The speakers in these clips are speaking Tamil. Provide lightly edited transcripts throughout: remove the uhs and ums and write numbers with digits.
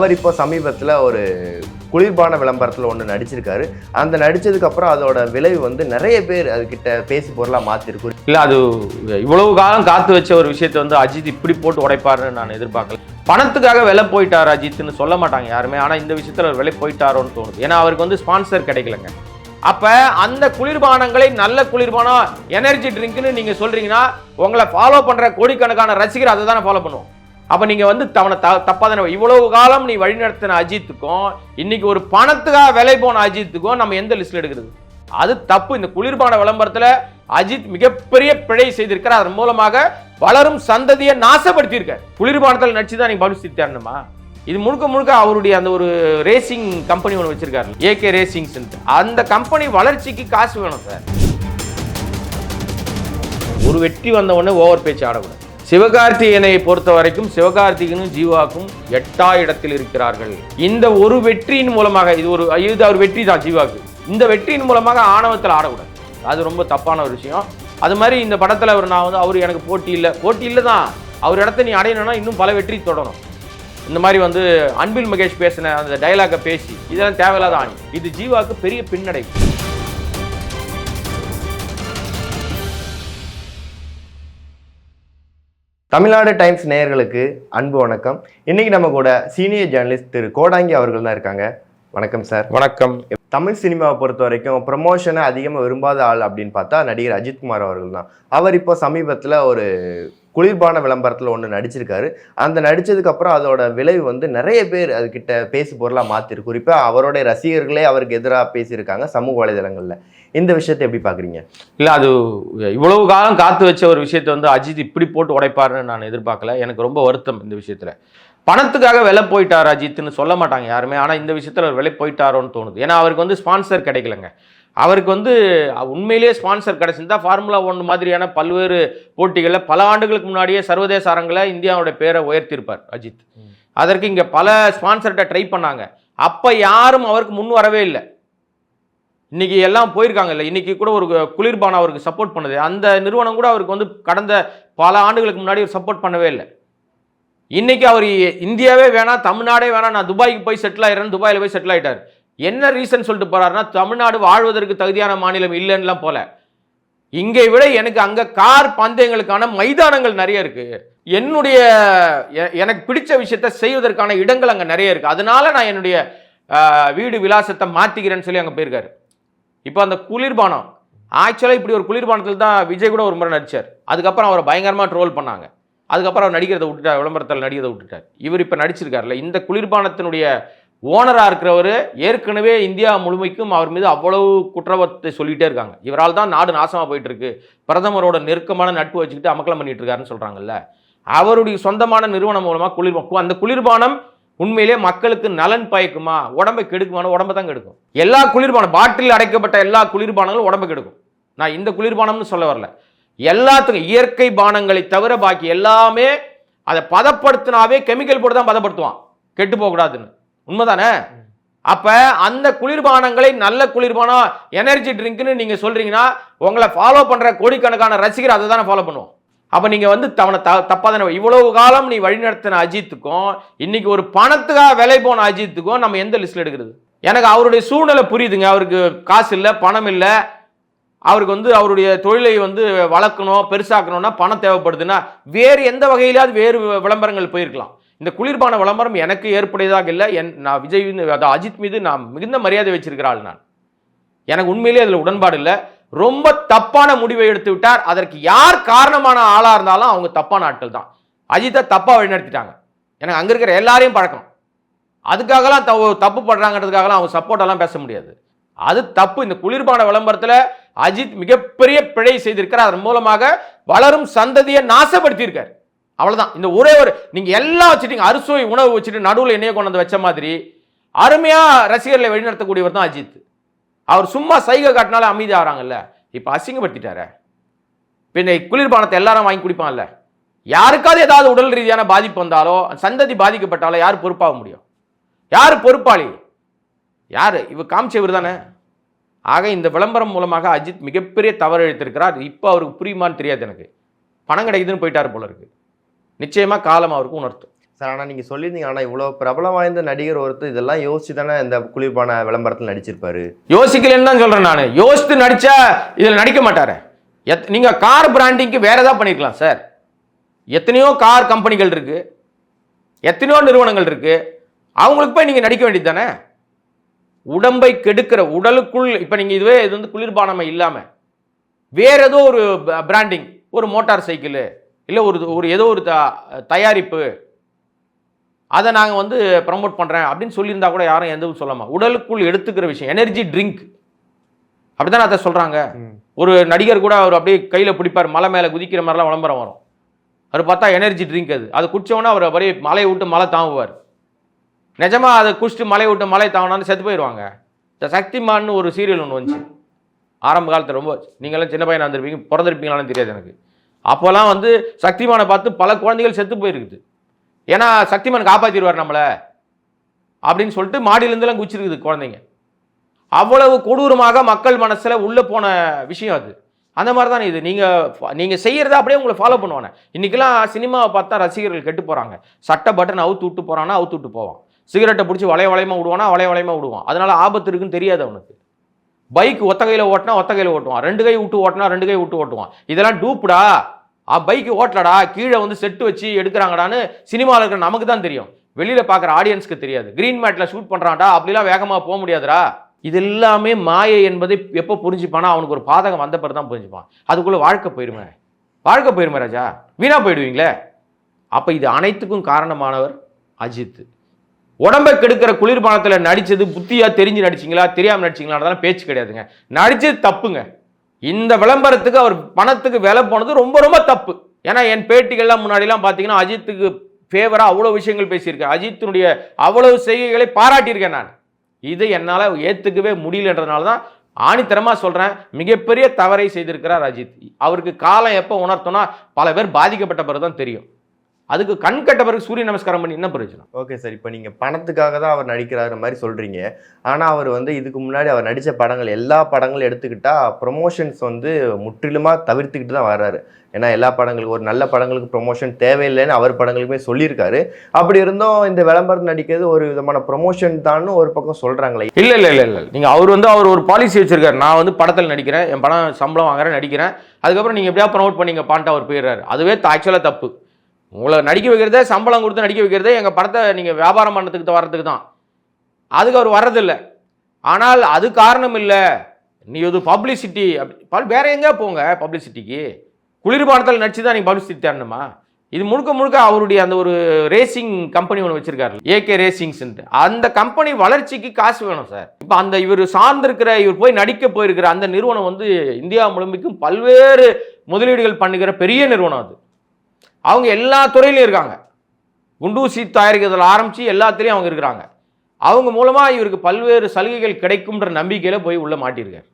அவர் இப்போ சமீபத்தில் ஒரு குளிர்பான விளம்பரத்தில் ஒன்று நடிச்சிருக்காரு. அந்த நடித்ததுக்கப்புறம் அதோட விளைவு வந்து நிறைய பேர் அதுக்கிட்ட பேசி பொருளாக மாற்றிருக்கு. இல்லை, அது இவ்வளவு காலம் காத்து வச்ச ஒரு விஷயத்தை வந்து அஜித் இப்படி போட்டு உடைப்பாருன்னு நான் எதிர்பார்க்கல. பணத்துக்காக விலை போயிட்டார் அஜித்னு சொல்ல மாட்டாங்க யாருமே. ஆனால் இந்த விஷயத்தில் விலை போயிட்டாரோன்னு தோணுது. ஏன்னா அவருக்கு வந்து ஸ்பான்சர் கிடைக்கலங்க. அப்ப அந்த குளிர்பானங்களை நல்ல குளிர்பானம் எனர்ஜி ட்ரிங்க்னு நீங்க சொல்றீங்கன்னா உங்களை ஃபாலோ பண்ற கோடிக்கணக்கான ரசிகர் அதை தானே ஃபாலோ பண்ணுவோம். அப்ப நீங்க வந்து தப்பா தானே. இவ்வளவு காலம் நீ வழிநடத்தின அஜித்துக்கும் இன்னைக்கு ஒரு பணத்துக்காக விலை போன அஜித்துக்கும் நம்ம எந்த லிஸ்ட்ல எடுக்கிறது? அது தப்பு. இந்த குளிர்பான விளம்பரத்துல அஜித் மிகப்பெரிய பிழை செய்திருக்கிறார். அதன் மூலமாக வளரும் சந்ததியை நாசப்படுத்தியிருக்கார். குளிர்பானத்தில் நடிச்சுதான் நீங்க பப்ளிசிட்டி தரணுமா? இது முழுக்க முழுக்க அவருடைய அந்த ஒரு ரேசிங் கம்பெனி ஒன்று வச்சிருக்காரு, ஏகே ரேசிங்ஸ். அந்த கம்பெனி வளர்ச்சிக்கு காசு வேணும் சார். ஒரு வெற்றி வந்த உடனே ஓவர் பேச்சு ஆடக்கூடாது. சிவகார்த்திகேயனை பொறுத்த வரைக்கும் சிவகார்த்திகேயனும் ஜீவாக்கும் 8ஆம் இடத்தில் இருக்கிறார்கள். இந்த ஒரு வெற்றியின் மூலமாக இது அவர் வெற்றி தான் ஜீவாக்கு. இந்த வெற்றியின் மூலமாக ஆணவத்தில் ஆடக்கூடாது. அது ரொம்ப தப்பான ஒரு விஷயம். அது மாதிரி இந்த படத்தில் அவர் எனக்கு போட்டி இல்லை தான். அவர் இடத்த நீ அடையணும்னா இன்னும் பல வெற்றி தொடரும். இந்த மாதிரி வந்து அன்பில் மகேஷ் பேசின அந்த டயலாக பேசி இதெல்லாம் தேவையில்லாத ஆணி. இது ஜீவாக்கு பெரிய பின்னடைவு. தமிழ்நாடு டைம்ஸ் நேயர்களுக்கு அன்பு வணக்கம். இன்னைக்கு நம்ம கூட சீனியர் ஜேர்னலிஸ்ட் திரு கோடாங்கி அவர்கள் தான் இருக்காங்க. வணக்கம் சார். வணக்கம். தமிழ் சினிமாவை பொறுத்த வரைக்கும் ப்ரமோஷனை அதிகமாக விரும்பாத ஆள் அப்படின்னு பார்த்தா நடிகர் அஜித்குமார் அவர்கள் தான். அவர் இப்போ சமீபத்தில் ஒரு குளிர்பான விளம்பரத்தில் ஒன்று நடிச்சிருக்காரு. அந்த நடித்ததுக்கப்புறம் அதோட விளைவு வந்து நிறைய பேர் அதுக்கிட்ட பேசி பொருளாக மாற்றிருக்கு. குறிப்பாக அவருடைய ரசிகர்களே அவருக்கு எதிராக பேசியிருக்காங்க சமூக வலைதளங்களில். இந்த விஷயத்தை எப்படி பார்க்குறீங்க? இல்லை, அது இவ்வளவு காலம் காத்து வச்ச ஒரு விஷயத்தை வந்து அஜித் இப்படி போட்டு உடைப்பாருன்னு நான் எதிர்பார்க்கல. எனக்கு ரொம்ப வருத்தம் இந்த விஷயத்தில். பணத்துக்காக விலை போயிட்டார் அஜித்னு சொல்ல மாட்டாங்க யாருமே. ஆனால் இந்த விஷயத்தில் அவர் விலை போயிட்டாரோன்னு தோணுது. ஏன்னா அவருக்கு வந்து ஸ்பான்சர் கிடைக்கலங்க. அவருக்கு வந்து உண்மையிலேயே ஸ்பான்சர் கிடைச்சிருந்தா ஃபார்முலா 1 மாதிரியான பல்வேறு போட்டிகளில் பல ஆண்டுகளுக்கு முன்னாடியே சர்வதேச அரங்கில் இந்தியாவோட பேரை உயர்த்தியிருப்பார் அஜித். அதற்கு இங்கே பல ஸ்பான்சர்கிட்ட ட்ரை பண்ணாங்க. அப்போ யாரும் அவருக்கு முன் வரவே இல்லை. இன்னைக்கு எல்லாம் போயிருக்காங்க இல்லை. இன்னைக்கு கூட ஒரு குளிர்பானம் அவருக்கு சப்போர்ட் பண்ணுது. அந்த நிறுவனம் கூட அவருக்கு வந்து கடந்த பல ஆண்டுகளுக்கு முன்னாடி சப்போர்ட் பண்ணவே இல்லை. இன்னைக்கு அவர் இந்தியாவே வேணாம், தமிழ்நாடே வேணாம், நான் துபாய்க்கு போய் செட்டில் ஆயிடுறேன்னு துபாயில் போய் செட்டில் ஆயிட்டார். என்ன ரீசன் சொல்லிட்டு போறாருன்னா, தமிழ்நாடு வாழ்வதற்கு தகுதியான மாநிலம் இல்லைன்னுலாம் போல. இங்கே விட எனக்கு அங்கே கார் பந்தயங்களுக்கான மைதானங்கள் நிறைய இருக்கு. எனக்கு பிடிச்ச விஷயத்தை செய்வதற்கான இடங்கள் அங்கே நிறைய இருக்கு. அதனால நான் என்னுடைய வீடு விலாசத்தை மாற்றிக்கிறேன்னு சொல்லி அங்கே போயிருக்காரு. இப்போ அந்த குளிர்பானம் ஆக்சுவலாக இப்படி ஒரு குளிர்பானத்தில் தான் விஜய் கூட ஒரு முறை நடித்தார். அதுக்கப்புறம் அவரை பயங்கரமாக ட்ரோல் பண்ணாங்க. அதுக்கப்புறம் அவர் நடிக்கிறத விட்டுட்டார், விளம்பரத்தில் நடிக்கிறத விட்டுட்டார். இவர் இப்போ நடிச்சிருக்காருல்ல, இந்த குளிர்பானத்தினுடைய ஓனராக இருக்கிறவர் ஏற்கனவே இந்தியா முழுமைக்கும் அவர் மீது அவ்வளவு குற்றத்தை சொல்லிகிட்டே இருக்காங்க. இவரால் தான் நாடு நாசமாக போயிட்டு இருக்கு, பிரதமரோட நெருக்கமான நட்பு வச்சுக்கிட்டு அமக்கலம் பண்ணிட்டு இருக்காருன்னு சொல்கிறாங்கல்ல. அவருடைய சொந்தமான நிறுவனம் மூலமாக அந்த குளிர்பானம் உண்மையிலே மக்களுக்கு நலன் பயக்குமா, உடம்பை கெடுக்குமான? உடம்பை தான் கெடுக்கும். எல்லா குளிர்பானம் பாட்டில் அடைக்கப்பட்ட எல்லா குளிர்பானங்களும் உடம்பை கெடுக்கும். நான் இந்த குளிர்பானம்னு சொல்ல வரல. எல்லாத்துக்கும் இயற்கை பானங்களை தவிர பாக்கி எல்லாமே அதை பதப்படுத்தினாவே கெமிக்கல் போட்டு தான் பதப்படுத்துவான், கெட்டு போகக்கூடாதுன்னு. உண்மைதானே? அப்ப அந்த குளிர்பானங்களை நல்ல குளிர்பானம் எனர்ஜி ட்ரிங்க்னு நீங்க சொல்றீங்கன்னா உங்களை ஃபாலோ பண்ற கோடிக்கணக்கான ரசிகர் அதை தானே ஃபாலோ பண்ணுவோம். அப்ப நீங்க வந்து தப்பா தானே. இவ்வளவு காலம் நீ வழிநடத்தின அஜித்துக்கும் இன்னைக்கு ஒரு பணத்துக்காக விலை போன அஜித்துக்கும் நம்ம எந்த லிஸ்ட்ல எடுக்கிறது? எனக்கு அவருடைய சூழ்நிலை புரியுதுங்க. அவருக்கு காசு இல்லை, பணம் இல்லை. அவருக்கு வந்து அவருடைய தொழிலை வந்து வளர்க்கணும், பெருசாக்கணும்னா பணம் தேவைப்படுதுன்னா வேறு எந்த வகையிலாவது வேறு விளம்பரங்கள் போயிருக்கலாம். இந்த குளிர்பான விளம்பரம் எனக்கு ஏற்புடையதாக இல்லை. நான் விஜய் அஜித் மீது நான் மிகுந்த மரியாதை வச்சிருக்கிறாள். எனக்கு உண்மையிலேயே அதில் உடன்பாடு இல்லை. ரொம்ப தப்பான முடிவை எடுத்து விட்டார். அதற்கு யார் காரணமான ஆளாக இருந்தாலும் அவங்க தப்பான ஆட்கள் தான். அஜித்தை தப்பாக வழிநடத்திட்டாங்க. எனக்கு அங்கே இருக்கிற எல்லாரையும் பழக்கம். அதுக்காகலாம் தப்பு பண்றாங்கிறதுக்காகலாம் அவங்க சப்போர்ட்டெல்லாம் பேச முடியாது. அது தப்பு. இந்த குளிர்பான விளம்பரத்தில் அஜித் மிகப்பெரிய பிழை செய்திருக்கிறார். அதன் மூலமாக வளரும் சந்ததியை நாசப்படுத்தியிருக்கார். அவ்வளவுதான். இந்த ஒரே ஒரு நீங்க எல்லாம் வச்சுட்டீங்க, அறுசுவை உணவு வச்சுட்டு நடுவில் எண்ணெயை கொண்டு வந்து வச்ச மாதிரி அருமையா ரசிகர்களை வழிநடத்தக்கூடியவர் தான் அஜித். அவர் சும்மா சைகை காட்டினால அமைதி ஆகிறாங்கல்ல, இப்ப அசிங்கப்படுத்திட்டார. பின்ன குளிர்பானத்தை எல்லாரும் வாங்கி குடிப்பாங்கல்ல. யாருக்காவது ஏதாவது உடல் ரீதியான பாதிப்பு வந்தாலோ, சந்ததி பாதிக்கப்பட்டாலோ யார் பொறுப்பாக முடியும்? யார் பொறுப்பாளி? யாரு? இவர் காமிச்சவர் தானே. ஆக இந்த விளம்பரம் மூலமாக அஜித் மிகப்பெரிய தவறு இழைத்திருக்கிறார். இப்போ அவருக்கு புரியுமான்னு தெரியாது. எனக்கு பணம் கிடைக்குதுன்னு போயிட்டார் போல இருக்கு. நிச்சயமா காலம் அவருக்கு உணர்த்தும். சார் ஆனால் நீங்கள் சொல்லியிருந்தீங்க, ஆனால் இவ்வளோ பிரபலம் வாய்ந்த நடிகர் ஒருத்தர் இதெல்லாம் யோசிச்சு தானே இந்த குளிர்பான விளம்பரத்தில் நடிச்சிருப்பாரு. யோசிக்கலன்னு தான் சொல்கிறேன் நான். யோசித்து நடித்தா இதில் நடிக்க மாட்டாரு. நீங்கள் கார் பிராண்டிங்க்கு வேறு ஏதாவது பண்ணியிருக்கலாம் சார். எத்தனையோ கார் கம்பெனிகள் இருக்குது, எத்தனையோ நிறுவனங்கள் இருக்குது. அவங்களுக்கு போய் நீங்கள் நடிக்க வேண்டியது தானே. உடம்பை கெடுக்கிற உடலுக்குள் இப்போ நீங்கள் இதுவே இது வந்து குளிர்பானமே இல்லாமல் வேறு ஏதோ ஒரு பிராண்டிங், ஒரு மோட்டார் சைக்கிள் இல்லை ஒரு ஏதோ ஒரு தயாரிப்பு, அதை நாங்கள் வந்து ப்ரமோட் பண்ணுறேன் அப்படின்னு சொல்லியிருந்தா கூட யாரும் எதுவும் சொல்லாமல், உடலுக்குள் எடுத்துக்கிற விஷயம் எனர்ஜி ட்ரிங்க் அப்படி தானே அதை சொல்கிறாங்க. ஒரு நடிகர் கூட அவர் அப்படியே கையில் பிடிப்பார், மலை மேலே குதிக்கிற மாதிரிலாம் விளம்பரம் வரும். அவர் பார்த்தா எனர்ஜி ட்ரிங்க் அது குடிச்சோன்னா அவர் அப்படியே மலையை விட்டு மலை தாங்குவார். நிஜமாக அதை குடிச்சிட்டு மலையை விட்டு மலை தாங்கினான்னு செத்து போயிடுவாங்க. இந்த சக்திமான்னு ஒரு சீரியல் ஒன்று வந்துச்சு ஆரம்ப காலத்தில், ரொம்ப நீங்களாம் சின்ன பையனாக இருந்திருப்பீங்க, பிறந்திருப்பீங்களான்னு தெரியாது எனக்கு. அப்போல்லாம் வந்து சக்திமானை பார்த்து பல குழந்தைகள் செத்து போயிருக்குது. ஏன்னா சக்திமான் காப்பாற்றிடுவார் நம்மளை அப்படின்னு சொல்லிட்டு மாடியிலேருந்துலாம் குச்சிருக்குது குழந்தைங்க. அவ்வளவு கொடூரமாக மக்கள் மனசில் உள்ளே போன விஷயம் அது. அந்த மாதிரி தானே இது. நீங்கள் செய்கிறத அப்படியே உங்களை ஃபாலோ பண்ணுவாங்க. இன்றைக்கெல்லாம் சினிமாவை பார்த்தா ரசிகர்கள் கெட்டு போகிறாங்க. சட்டை பட்டன் அவுத்து விட்டு போகிறான்னா அவுத்து விட்டு போவான், சிகரெட்டை பிடிச்சி வளையமாக விடுவானா வளையமாக விடுவான். அதனால் ஆபத்து இருக்குன்னு தெரியாது அவனுக்கு. பைக் ஒத்த கையில் ஓட்டினா ஒத்த கையில் ஓட்டுவான், 2 கை விட்டு ஓட்டினா 2 கை விட்டு ஓட்டுவான். இதெல்லாம் டூப்புடா, பைக்கு ஓட்டலடா, கீழே வந்து செட்டு வச்சு எடுக்கிறாங்கடான்னு சினிமாவில் இருக்கிற நமக்கு தான் தெரியும், வெளியில் பார்க்குற ஆடியன்ஸ்க்கு தெரியாது. க்ரீன் மேட்டில் ஷூட் பண்ணுறான்டா, அப்படிலாம் வேகமாக போக முடியாதுடா. இது எல்லாமே மாயை என்பதை எப்போ புரிஞ்சுப்பானா, அவனுக்கு ஒரு பாதகம் வந்த பிறகு தான் புரிஞ்சுப்பான். அதுக்குள்ளே வாழ்க்கை போயிருமே ராஜா, வீணாக போயிடுவீங்களே. அப்போ இது அனைத்துக்கும் காரணமானவர் அஜித். உடம்பை கெடுக்கிற குளிர்பானத்தில் நடித்தது புத்தியாக தெரிஞ்சு நடிச்சிங்களா தெரியாமல் நடிச்சிங்களான்றதாலும் பேச்சு கிடையாதுங்க. நடிச்சது தப்புங்க. இந்த விளம்பரத்துக்கு அவர் பணத்துக்கு விலை போனது ரொம்ப ரொம்ப தப்பு. ஏன்னா என் பேட்டிகள்லாம் முன்னாடிலாம் பார்த்தீங்கன்னா அஜித்துக்கு ஃபேவராக அவ்வளோ விஷயங்கள் பேசியிருக்கேன், அஜித்தினுடைய அவ்வளவு செய்கைகளை பாராட்டியிருக்கேன் நான். இதை என்னால் ஏற்றுக்கவே முடியலன்றதுனால தான் ஆணித்தரமாக சொல்கிறேன், மிகப்பெரிய தவறை செய்திருக்கிறார் அஜித். அவருக்கு காலம் எப்போ உணர்த்தோன்னா பல பேர் பாதிக்கப்பட்ட பிறகு தான் தெரியும். அதுக்கு கண் கட்ட பிறகு சூரிய நமஸ்காரம் பண்ணி என்ன பிரயோஜனம்? ஓகே சார், இப்போ நீங்கள் பணத்துக்காக தான் அவர் நடிக்கிறாரு மாதிரி சொல்கிறீங்க. ஆனால் அவர் வந்து இதுக்கு முன்னாடி அவர் நடித்த படங்கள் எல்லா படங்களும் எடுத்துக்கிட்டால் ப்ரொமோஷன்ஸ் வந்து முற்றிலுமாக தவிர்த்துக்கிட்டு தான் வர்றாரு. ஏன்னா எல்லா படங்களுக்கு ஒரு நல்ல படங்களுக்கு ப்ரொமோஷன் தேவையில்லைன்னு அவர் படங்களுக்குமே சொல்லியிருக்காரு. அப்படி இருந்தும் இந்த விளம்பரம் நடிக்கிறது ஒரு விதமான ப்ரொமோஷன் தான் ஒரு பக்கம் சொல்கிறாங்களே. இல்லை நீங்கள் அவர் ஒரு பாலிசி வச்சிருக்காரு. நான் வந்து படத்தில் நடிக்கிறேன், என் படம் சம்பளம் வாங்குறேன், நடிக்கிறேன், அதுக்கப்புறம் நீங்கள் எப்படியா ப்ரமோட் பண்ணீங்க பான்ட்டு அவர் போயிடுறாரு. அதுவே ஆக்சுவலாக தப்பு. உங்களை நடிக்க வைக்கிறதே, சம்பளம் கொடுத்து நடிக்க வைக்கிறதே எங்கள் படத்தை நீங்கள் வியாபாரம் பண்ணுறதுக்கு வர்றதுக்கு தான். அதுக்கு அவர் வர்றதில்லை. ஆனால் அது காரணம் இல்லை, நீ இது பப்ளிசிட்டி அப்படி வேற எங்கே போங்க பப்ளிசிட்டிக்கு. குளிர்பானத்தில் நடிச்சு தான் நீங்கள் பப்ளிசிட்டி தரணுமா? இது முழுக்க அவருடைய அந்த ஒரு ரேசிங் கம்பெனி ஒன்று வச்சிருக்காரு, ஏகே ரேசிங்ஸ்ன்ட்டு. அந்த கம்பெனி வளர்ச்சிக்கு காசு வேணும் சார். இப்போ அந்த இவர் சார்ந்திருக்கிற, இவர் போய் நடிக்க போயிருக்கிற அந்த நிறுவனம் வந்து இந்தியா முழுமைக்கும் பல்வேறு முதலீடுகள் பண்ணுகிற பெரிய நிறுவனம் அது. அவங்க எல்லா துறையிலையும் இருக்காங்க, குண்டூசி தயாரிக்கிறதுல ஆரம்பித்து எல்லாத்துலேயும் அவங்க இருக்கிறாங்க. அவங்க மூலமாக இவருக்கு பல்வேறு சலுகைகள் கிடைக்கும்ன்ற நம்பிக்கையில் போய் உள்ளே மாட்டியிருக்கார்.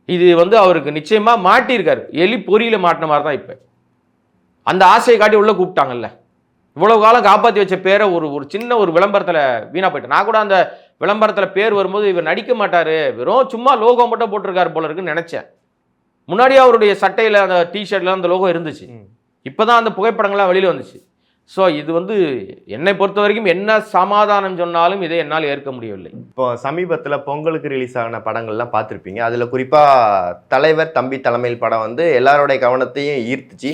இது வந்து அவருக்கு நிச்சயமாக மாட்டியிருக்காரு, எலி பொறியில் மாட்டின மாதிரி தான். இப்போ அந்த ஆசையை காட்டி உள்ளே கூப்பிட்டாங்கல்ல, இவ்வளவு காலம் காப்பாற்றி வச்ச பேரை ஒரு சின்ன ஒரு விளம்பரத்தில் வீணாக போயிட்டேன். நான் கூட அந்த விளம்பரத்தில் பேர் வரும்போது இவர் நடிக்க மாட்டார், வெறும் சும்மா லோகோ மட்டும் போட்டிருக்காரு போல இருக்குன்னு நினச்சேன். முன்னாடியே அவருடைய சட்டையில் அந்த டிஷர்ட்டில் அந்த லோகோ இருந்துச்சு, இப்போ தான் அந்த புகைப்படங்கள்லாம் வெளியில் வந்துச்சு. ஸோ இது வந்து என்னை பொறுத்த வரைக்கும் என்ன சமாதானம் சொன்னாலும் இதை என்னால் ஏற்க முடியவில்லை. இப்போ சமீபத்தில் பொங்கலுக்கு ரிலீஸ் ஆன படங்கள்லாம் பார்த்துருப்பீங்க. அதில் குறிப்பாக தலைவர் தம்பி தலைமையில் படம் வந்து எல்லாரோடைய கவனத்தையும் ஈர்த்துச்சு.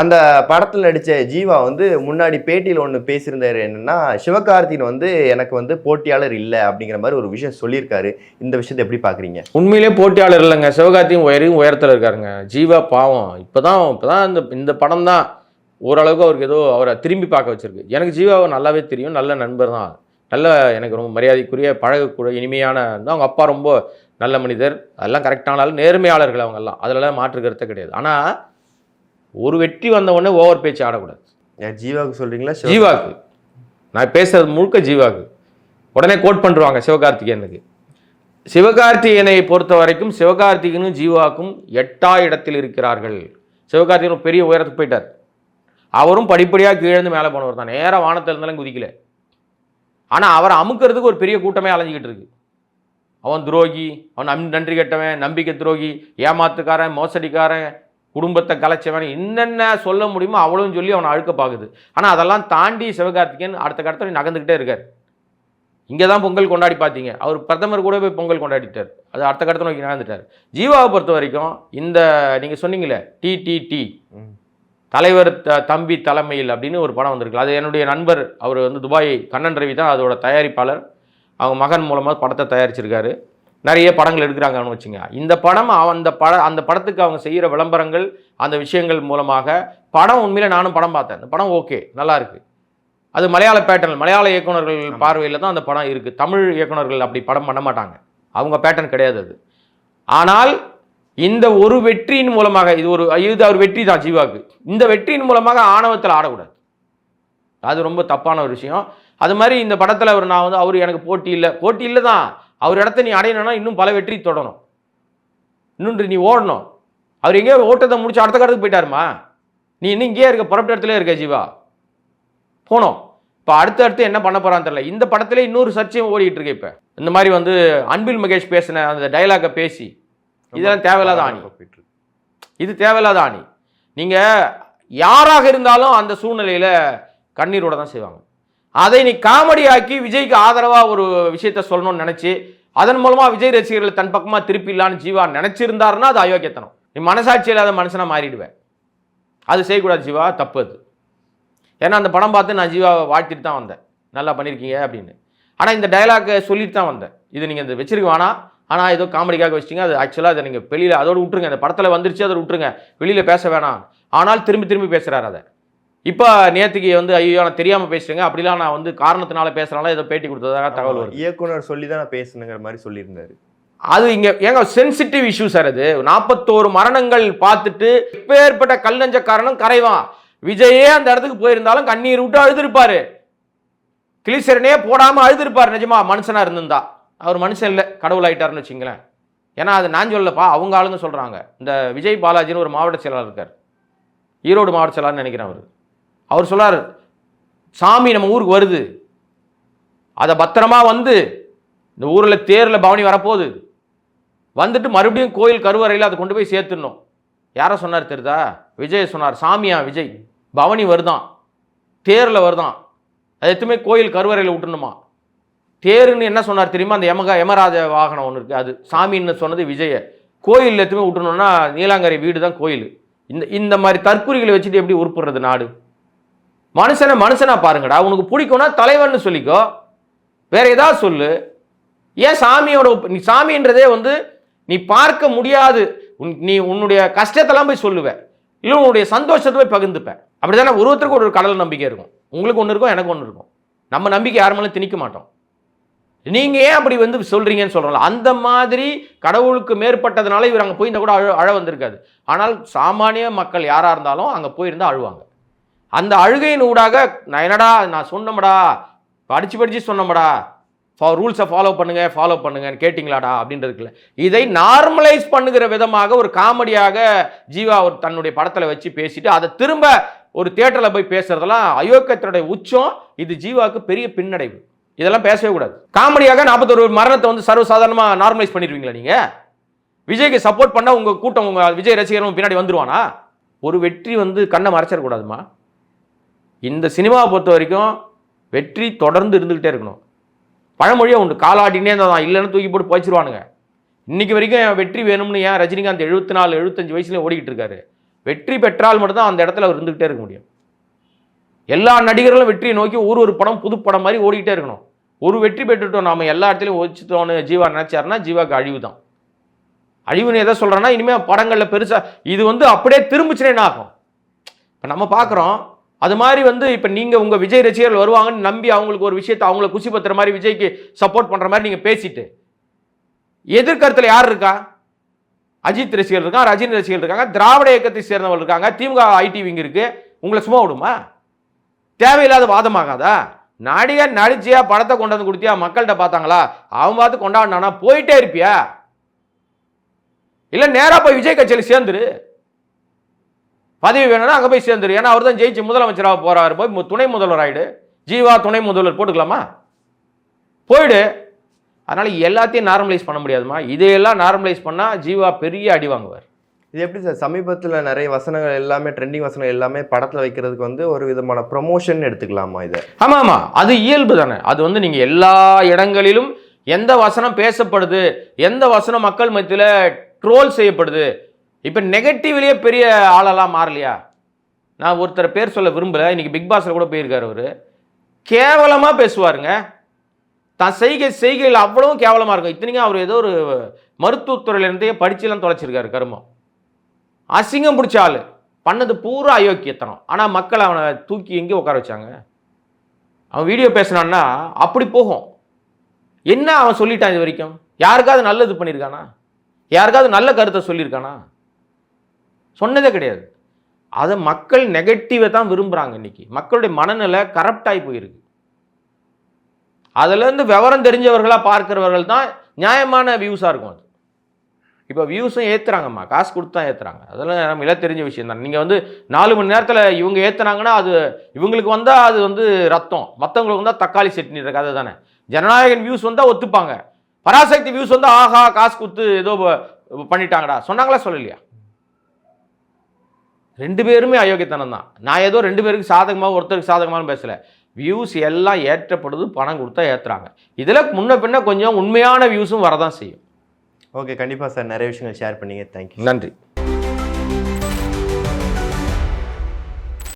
அந்த படத்தில் நடித்த ஜீவா வந்து முன்னாடி பேட்டியில் ஒன்று பேசியிருந்தார், என்னென்னா சிவகார்த்திகேயன் வந்து எனக்கு வந்து போட்டியாளர் இல்லை அப்படிங்கிற மாதிரி ஒரு விஷயம் சொல்லியிருக்காரு. இந்த விஷயத்தை எப்படி பார்க்குறீங்க? உண்மையிலே போட்டியாளர் இல்லைங்க, சிவகார்த்திகேயன் உயரத்தில் இருக்காருங்க. ஜீவா பாவம் இப்போதான் இந்த படம் தான் ஓரளவுக்கு அவருக்கு ஏதோ அவரை திரும்பி பார்க்க வச்சிருக்கு. எனக்கு ஜீவாவை நல்லாவே தெரியும், நல்ல நண்பர் தான், நல்ல எனக்கு ரொம்ப மரியாதைக்குரிய பழகக்கூட இனிமையான. அவங்க அப்பா ரொம்ப நல்ல மனிதர், அதெல்லாம் கரெக்டானாலும் நேர்மையாளர்கள் அவங்கெல்லாம், அதிலலாம் மாற்று கருத்தை கிடையாது. ஆனால் ஒரு வெற்றி வந்த உடனே ஓவர் பேச்சு ஆடக்கூடாது. ஜீவாவுக்கு சொல்கிறீங்களா? ஜீவாவுக்கு நான் பேசுறது முழுக்க ஜீவாவுக்கு. உடனே கோட் பண்ணுவாங்க சிவகார்த்திகேயனுக்கு. சிவகார்த்திகேயனை பொறுத்த வரைக்கும் சிவகார்த்திகேயனும் ஜீவாவுக்கும் 8ஆம் இடத்தில் இருக்கிறார்கள். சிவகார்த்திகேயன் பெரிய உயரத்துக்கு போயிட்டார், அவரும் படிப்படியாக கீழேருந்து மேலே போனவர் தான், நேராக வானத்தில் இருந்தாலும் குதிக்கல. ஆனால் அவரை அமுக்கிறதுக்கு ஒரு பெரிய கூட்டமே அலைஞ்சிக்கிட்டு இருக்கு. அவன் துரோகி, அவன் நன்றி கெட்டவன், நம்பிக்கை துரோகி, ஏமாத்துக்காரன், மோசடிக்காரன், குடும்பத்தை கலைச்சவன் என்னென்ன சொல்ல முடியுமோ அவ்வளவும் சொல்லி அவனை அழுக்க பார்க்குது. ஆனால் அதெல்லாம் தாண்டி சிவகார்த்திகேயன் அடுத்த கடத்த நகர்ந்துக்கிட்டே இருக்கார். இங்கே தான் பொங்கல் கொண்டாடி பார்த்தீங்க, அவர் பிரதமர் கூட போய் பொங்கல் கொண்டாடிட்டார், அது அடுத்த கடத்த நோக்கி நகர்ந்துட்டார். ஜீவாவை பொறுத்த வரைக்கும் இந்த நீங்கள் சொன்னீங்களே டிடிடி தலைவர் தம்பி தலைமையில் அப்படின்னு ஒரு படம் வந்திருக்கு. அது என்னுடைய நண்பர், அவர் வந்து துபாய் கண்ணன் ரவி தான் அதோட தயாரிப்பாளர். அவங்க மகன் மூலமாக படத்தை தயாரிச்சிருக்காரு. நிறைய படங்கள் எடுக்கிறாங்கன்னு வச்சுங்க. இந்த படம் அந்த படத்துக்கு அவங்க செய்கிற விளம்பரங்கள் அந்த விஷயங்கள் மூலமாக படம் உண்மையில நானும் படம் பார்த்தேன். அந்த படம் ஓகே, நல்லா இருக்கு. அது மலையாள பேட்டர்ன், மலையாள இயக்குநர்கள் பார்வையில் தான் அந்த படம் இருக்குது. தமிழ் இயக்குநர்கள் அப்படி படம் பண்ண மாட்டாங்க, அவங்க பேட்டர்ன் கிடையாது அது. ஆனால் இந்த ஒரு வெற்றியின் மூலமாக இது ஒரு வெற்றி தான் ஜீவாவுக்கு. இந்த வெற்றியின் மூலமாக ஆணவத்தில் ஆடக்கூடாது, அது ரொம்ப தப்பான ஒரு விஷயம். அது மாதிரி இந்த படத்தில் அவர் எனக்கு போட்டி இல்லை தான். அவர் இடத்த நீ அடையணும்னா இன்னும் பல வெற்றி தொடரும், இன்னொன்று நீ ஓடணும். அவர் எங்கேயோ ஓட்டத்தை முடிச்சு அடுத்த கடத்துக்கு போயிட்டாருமா, நீ இன்னும் இங்கேயே இருக்க, புறப்பட்ட இடத்துல இருக்க ஜீவா, போனோம். இப்போ அடுத்து என்ன பண்ண போறான்னு தெரியல. இந்த படத்துல இன்னொரு சர்ச்சையும் ஓடிட்டு இருக்கு. இப்போ இந்த மாதிரி வந்து அன்பில் மகேஷ் பேசின அந்த டைலாக பேசி இதெல்லாம் தேவையில்லாத ஆணி, இது தேவையில்லாத ஆணி. நீங்க யாராக இருந்தாலும் அந்த சூழ்நிலையில கண்ணீரோட தான் செய்வாங்க. அதை நீ காமெடி ஆக்கி விஜய்க்கு ஆதரவா ஒரு விஷயத்த சொல்லணும்னு நினைச்சு அதன் மூலமா விஜய் ரசிகர்கள் தன் பக்கமா திருப்பிடலான்னு ஜீவா நினைச்சிருந்தாருன்னா அது அயோக்கியத்தனம். நீ மனசாட்சி இல்லாத மனுஷனா மாறிடுவேன், அது செய்யக்கூடாது ஜீவா, தப்பு அது. ஏன்னா அந்த படம் பார்த்து நான் ஜீவாவை வாழ்த்திட்டு தான் வந்தேன், நல்லா பண்ணியிருக்கீங்க அப்படின்னு. ஆனால் இந்த டைலாக் சொல்லிட்டு தான் வந்தேன், இது நீங்கள் இந்த வச்சிருக்க வேணாம், ஆனால் ஏதோ காமெடிக்காக வச்சிட்டிங்க, அது ஆக்சுவலாக அதை நீங்கள் வெளியில் அதோடு விட்டுருங்க, அந்த படத்தில் வந்துருச்சு அதோட விட்டுருங்க, வெளியில் பேச வேணாம். ஆனால் திரும்பி பேசுகிறார் அதை. இப்போ நேற்றுக்கு வந்து ஐயோ நான் தெரியாமல் பேசுகிறேங்க, அப்படிலாம் நான் வந்து காரணத்தினால பேசுகிறனால ஏதோ பேட்டி கொடுத்ததாக தகவல் வருது. இயக்குனர் சொல்லி தான் நான் பேசுனுங்கிற மாதிரி சொல்லியிருந்தாரு. அது இங்கே ஏங்க சென்சிட்டிவ் இஷ்யூ சார். அது 41 மரணங்கள் பார்த்துட்டு எப்பேற்பட்ட கல் நெஞ்ச காரணம் கரைவான். விஜயே அந்த இடத்துக்கு போயிருந்தாலும் கண்ணீர் விட்டு அழுதுருப்பாரு, கிளிசரனே போடாமல் அழுதுருப்பார். நிஜமா மனுஷனா இருந்திருந்தா. அவர் மனுஷன் இல்லை, கடவுள் ஆயிட்டாருன்னு வச்சுங்களேன். ஏன்னா அது நான் சொல்லப்பா, அவங்க ஆளுங்க சொல்கிறாங்க. இந்த விஜய் பாலாஜின்னு ஒரு மாவட்ட செயலாளர் இருக்கார், ஈரோடு மாவட்ட செயலாளர்னு நினைக்கிறேன். அவர் சொல்றாரு, சாமி நம்ம ஊருக்கு வருது, அதை பத்திரமா வந்து இந்த ஊரில் தேரில் பவனி வரப்போகுது, வந்துட்டு மறுபடியும் கோயில் கருவறையில் அதை கொண்டு போய் சேர்த்துடணும். யாரை சொன்னார் தெரியுதா? விஜய் சொன்னார். சாமியா விஜய், பவனி வருதான், தேரில் வருதான், அது எத்துமே கோயில் கருவறையில் விட்டுணுமா. தேருன்னு என்ன சொன்னார் தெரியுமா? அந்த யமராஜ வாகனம் ஒன்று இருக்குது, அது சாமின்னு சொன்னது விஜய. கோயில் எத்துமே விட்டுணும்னா நீலாங்கரை வீடு தான் கோயில். இந்த மாதிரி தற்கொலைகளை வச்சுட்டு எப்படி உருப்புறது நாடு? மனுஷனா பாருங்கடா. உனக்கு பிடிக்கும்னா தலைவன்னு சொல்லிக்கோ, வேற ஏதாவது சொல்லு. ஏன் சாமியோட நீ சாமின்றதே வந்து நீ பார்க்க முடியாது, நீ உன்னுடைய கஷ்டத்தெல்லாம் போய் சொல்லுவ, இல்லை உன்னுடைய சந்தோஷத்தை போய் பகிர்ந்துப்ப. அப்படிதானே? ஒருத்தருக்கு ஒரு கடவுள் நம்பிக்கை இருக்கும், உங்களுக்கு ஒன்று இருக்கும், எனக்கு ஒன்று இருக்கும். நம்ம நம்பிக்கை யார் மேலும் திணிக்க மாட்டோம். நீங்க ஏன் அப்படி வந்து சொல்றீங்கன்னு சொல்றோம்ல, அந்த மாதிரி கடவுளுக்கு மேற்பட்டதுனால இவர் அங்கே போயிருந்தா கூட அழ வந்திருக்காது. ஆனால் சாமானிய மக்கள் யாரா இருந்தாலும் அங்கே போயிருந்தா அழுவாங்க. அந்த அழுகையின் ஊடாக நான் சொன்னோம்டா, படிச்சு சொன்னோம்டா, ரூல்ஸை ஃபாலோ பண்ணுங்கன்னு கேட்டிங்களாடா அப்படின்றதுக்குல இதை நார்மலைஸ் பண்ணுகிற விதமாக ஒரு காமெடியாக ஜீவா ஒரு தன்னுடைய படத்தில் வச்சு பேசிட்டு அதை திரும்ப ஒரு தியேட்டரில் போய் பேசுறதெல்லாம் அயோக்கியத்தினுடைய உச்சம். இது ஜீவாவுக்கு பெரிய பின்னடைவு. இதெல்லாம் பேசவே கூடாது. காமெடியாக 41 மரணத்தை வந்து சர்வசாதாரணமாக நார்மலைஸ் பண்ணிடுவீங்களா நீங்க? விஜய்க்கு சப்போர்ட் பண்ணா உங்க கூட்டம், உங்க விஜய் ரசிகரும் பின்னாடி வந்துருவானா? ஒரு வெற்றி வந்து கண்ணை மறைச்சிடக்கூடாதுமா. இந்த சினிமாவை பொறுத்த வரைக்கும் வெற்றி தொடர்ந்து இருந்துகிட்டே இருக்கணும். பழமொழியே உண்டு, காலாடினே தான், இல்லைன்னு தூக்கி போட்டு போய்ச்சிருவானுங்க. இன்னைக்கு வரைக்கும் வெற்றி வேணும்னு ஏன் ரஜினிகாந்த் 74-75 வயசுல ஓடிக்கிட்டு இருக்காரு? வெற்றி பெற்றால் மட்டும்தான் அந்த இடத்துல அவர் இருந்துகிட்டே இருக்க முடியும். எல்லா நடிகர்களும் வெற்றியை நோக்கி ஒரு படம் புது படம் மாதிரி ஓடிக்கிட்டே இருக்கணும். ஒரு வெற்றி பெற்றுட்டோம் நாம எல்லா இடத்துலையும் ஒழிச்சிட்டோன்னு ஜீவா நினைச்சாருன்னா ஜீவாக்கு அழிவு தான். அழிவுன்னு எதை சொல்றேன்னா, இனிமேல் படங்கள்ல பெருசா இது வந்து அப்படியே திரும்பிச்சுனே என்ன ஆகும்? இப்போ நம்ம பார்க்குறோம். அது மாதிரி வந்து இப்போ நீங்கள் உங்கள் விஜய் ரசிகர்கள் வருவாங்கன்னு நம்பி அவங்களுக்கு ஒரு விஷயத்தை அவங்கள குசி பத்துற மாதிரி விஜய்க்கு சப்போர்ட் பண்ணுற மாதிரி நீங்கள் பேசிட்டு எதிர்கருத்தில் யார் இருக்கா? அஜித் ரசிகர்கள் இருக்காங்க, ரஜினி ரசிகர்கள் இருக்காங்க, திராவிட இயக்கத்தை சேர்ந்தவர்கள் இருக்காங்க, திமுக ஐடி விங் இருக்கு. உங்களை சும்மா விடுமா? தேவையில்லாத வாதமாகாதா? நடிகர் நடிச்சியா, படத்தை கொண்டு வந்து கொடுத்தியா, மக்கள்கிட்ட பார்த்தாங்களா, அவன் பார்த்து கொண்டாடினானா போயிட்டே இருப்பியா? இல்லை நேராக போய் விஜய் கட்சியில் சேர்ந்துரு, பதவி வேணும்னா அங்கே போய் சேர்ந்துரு. ஏன்னா அவர் தான் ஜெயிச்சு முதலமைச்சராக போறாரு, போய் துணை முதல்வர் ஆயிடு. ஜீவா துணை முதல்வர் போட்டுக்கலாமா? போயிடு. அதனால எல்லாத்தையும் நார்மலைஸ் பண்ண முடியாதுமா. இதையெல்லாம் நார்மலைஸ் பண்ணா ஜீவா பெரிய அடி வாங்குவார். இது எப்படி சார் சமீபத்தில் நிறைய வசனங்கள் எல்லாமே ட்ரெண்டிங் வசனங்கள் எல்லாமே படத்தில் வைக்கிறதுக்கு வந்து ஒரு விதமான ப்ரொமோஷன் எடுத்துக்கலாமா இதை? ஆமாம் ஆமாம், அது இயல்பு தானே. அது வந்து நீங்கள் எல்லா இடங்களிலும் எந்த வசனம் பேசப்படுது, எந்த வசனம் மக்கள் மத்தியில் ட்ரோல் செய்யப்படுது, இப்போ நெகட்டிவ்லேயே பெரிய ஆளெல்லாம் மாறலையா? நான் ஒருத்தர் பேர் சொல்ல விரும்பலை, இன்னைக்கு பிக் பாஸில் கூட போயிருக்காரு. அவர் கேவலமாக பேசுவாருங்க. தான் செய்கையில் அவ்வளவும் கேவலமாக இருக்கும். இத்தனைக்கும் அவர் ஏதோ ஒரு மருத்துவத்துறையிலேருந்தே படிச்சுலாம் தொலைச்சிருக்காரு கருமம். அசிங்கம் பிடிச்ச ஆள், பண்ணது பூரா அயோக்கியத்தனம். ஆனால் மக்கள் அவனை தூக்கி எங்கே உட்கார வச்சாங்க? அவன் வீடியோ பேசினான்னா அப்படி போகும். என்ன அவன் சொல்லிட்டான் இது வரைக்கும்? யாருக்காவது நல்லது பண்ணியிருக்கானா? யாருக்காவது நல்ல கருத்தை சொல்லியிருக்கானா? சொன்னதே கிடையாது. அதை மக்கள் நெகட்டிவை தான் விரும்புகிறாங்க. இன்னைக்கு மக்களுடைய மனநிலை கரப்டாகி போயிருக்கு. அதுலேருந்து விவரம் தெரிஞ்சவர்களாக பார்க்கிறவர்கள் தான் நியாயமான வியூஸாக இருக்கும். அது இப்போ வியூஸும் ஏற்றுறாங்கம்மா, காசு கொடுத்து தான் ஏற்றுறாங்க. அதெல்லாம் நம்ம எல்லாம் தெரிஞ்ச விஷயம் தான். நீங்கள் வந்து 4 மணி நேரத்தில் இவங்க ஏற்றுனாங்கன்னா அது இவங்களுக்கு வந்தால் அது வந்து ரத்தம், மற்றவங்களுக்கு வந்தால் தக்காளி சட்னின்ற கதை தானே. ஜனநாயகன் வியூஸ் வந்தால் ஒத்துப்பாங்க, பராசக்தி வியூஸ் வந்தால் ஆஹா காசு கொடுத்து ஏதோ பண்ணிட்டாங்கடா சொன்னாங்களா சொல்லலையா? 2 பேருமே அயோக்கியத்தனம் தான். நான் ஏதோ 2 பேருக்கு சாதகமாக ஒருத்தருக்கு சாதகமானு பேசலை. வியூஸ் எல்லாம் ஏற்றப்படுது, பணம் கொடுத்தா ஏற்றுறாங்க. இதில் முன்ன பின்ன கொஞ்சம் உண்மையான வியூஸும் வரதான் செய்யும். ஓகே, கண்டிப்பாக சார், நிறைய விஷயங்கள் ஷேர் பண்ணீங்க. தேங்க்யூ. நன்றி.